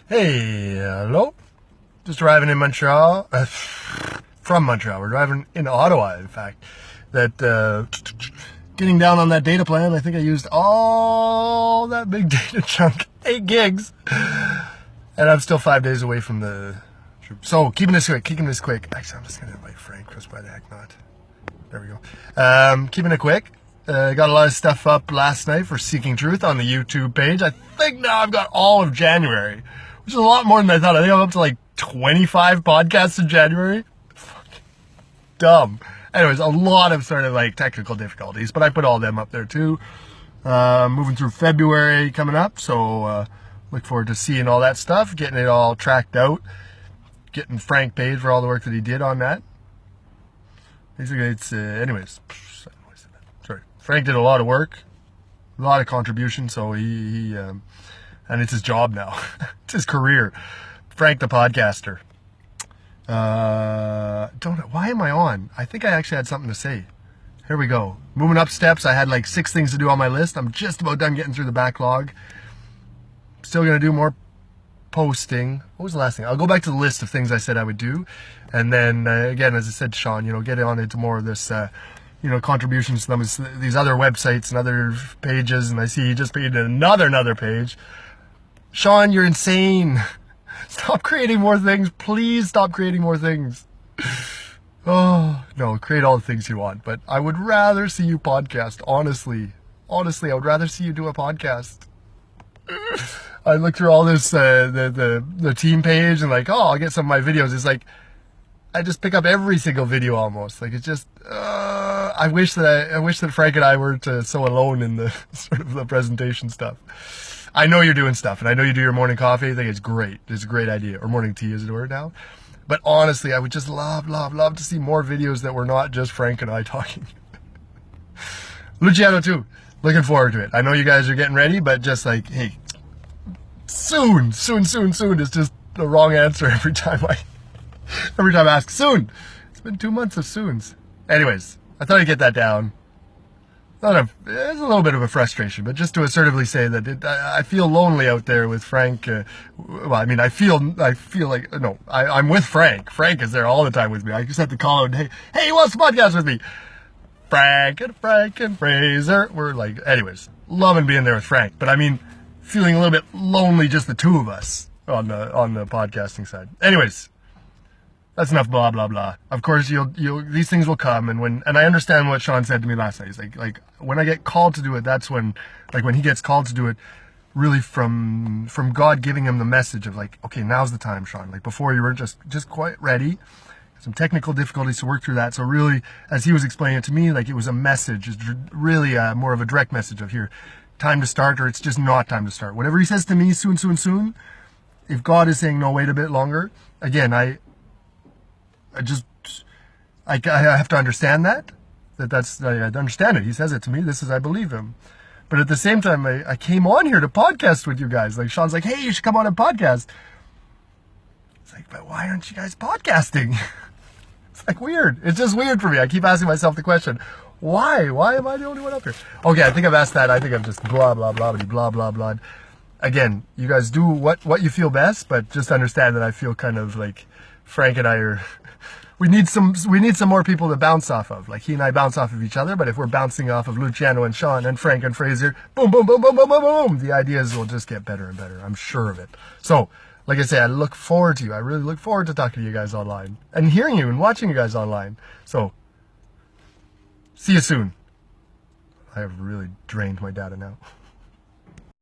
Hey, hello. Just arriving in Montreal. From Montreal. We're driving into Ottawa, in fact. Getting down on that data plan. I think I used all that big data chunk. 8 gigs. And I'm still 5 days away from the troop. So, keeping this quick. Actually, I'm just going to invite Frank, because why the heck not? There we go. Keeping it quick. Got a lot of stuff up last night for Seeking Truth on the YouTube page. I think now I've got all of January, which is a lot more than I thought. I think I'm up to like 25 podcasts in January. Fucking dumb. Anyways, a lot of sort of like technical difficulties, but I put all them up there too. Moving through February coming up, so look forward to seeing all that stuff, getting it all tracked out, getting Frank paid for all the work that he did on that. Basically, it's, anyways. Sorry. Frank did a lot of work, a lot of contribution, so he and it's his job now. It's his career. Frank the podcaster. Don't know. Why am I on? I think I actually had something to say. Here we go. Moving up steps. I had like 6 things to do on my list. I'm just about done getting through the backlog. Still going to do more posting. What was the last thing? I'll go back to the list of things I said I would do. And then, again, as I said to Sean, get on into more of this, contributions to these other websites and other pages. And I see he just made another page. Sean, you're insane. Stop creating more things. Please stop creating more things. Oh, no, create all the things you want. But I would rather see you podcast, honestly. Honestly, I would rather see you do a podcast. I look through all this, the team page and like, I'll get some of my videos. It's like, I just pick up every single video almost. Like, it's just, I wish that Frank and I weren't so alone in the sort of the presentation stuff. I know you're doing stuff, and I know you do your morning coffee. I think it's great. It's a great idea. Or morning tea, as it were now. But honestly, I would just love to see more videos that were not just Frank and I talking. Luciano too. Looking forward to it. I know you guys are getting ready, but just like, hey, soon. It's just the wrong answer every time I ask soon. It's been 2 months of soons. Anyways, I thought I'd get that down. It's a little bit of a frustration, but just to assertively say that I feel lonely out there with Frank. I feel like, no, I'm with Frank. Frank is there all the time with me. I just have to call him and, hey, he wants to podcast with me. Frank and Fraser. We're like, anyways, loving being there with Frank. But I mean, feeling a little bit lonely, just the two of us on the podcasting side. Anyways. That's enough blah blah blah. Of course, these things will come, and I understand what Sean said to me last night. He's like when I get called to do it, that's when he gets called to do it, really from God giving him the message of like, okay, now's the time, Sean. Like before, you weren't just quite ready. Some technical difficulties to work through that. So really, as he was explaining it to me, like it was a message, it's really more of a direct message of here, time to start, or it's just not time to start. Whatever he says to me, soon. If God is saying no, wait a bit longer. Again, I have to understand that's I understand it. He says it to me. I believe him. But at the same time, I came on here to podcast with you guys. Like Sean's like, hey, you should come on and podcast. It's like, but why aren't you guys podcasting? It's like weird. It's just weird for me. I keep asking myself the question, why? Why am I the only one up here? Okay, I think I've asked that. I think I'm just blah, blah, blah, blah, blah, blah. Again, you guys do what you feel best, but just understand that I feel kind of like Frank and I are... We need some more people to bounce off of. Like he and I bounce off of each other, but if we're bouncing off of Luciano and Sean and Frank and Fraser, boom, the ideas will just get better and better. I'm sure of it. So, like I say, I look forward to you. I really look forward to talking to you guys online and hearing you and watching you guys online. So, see you soon. I have really drained my data now.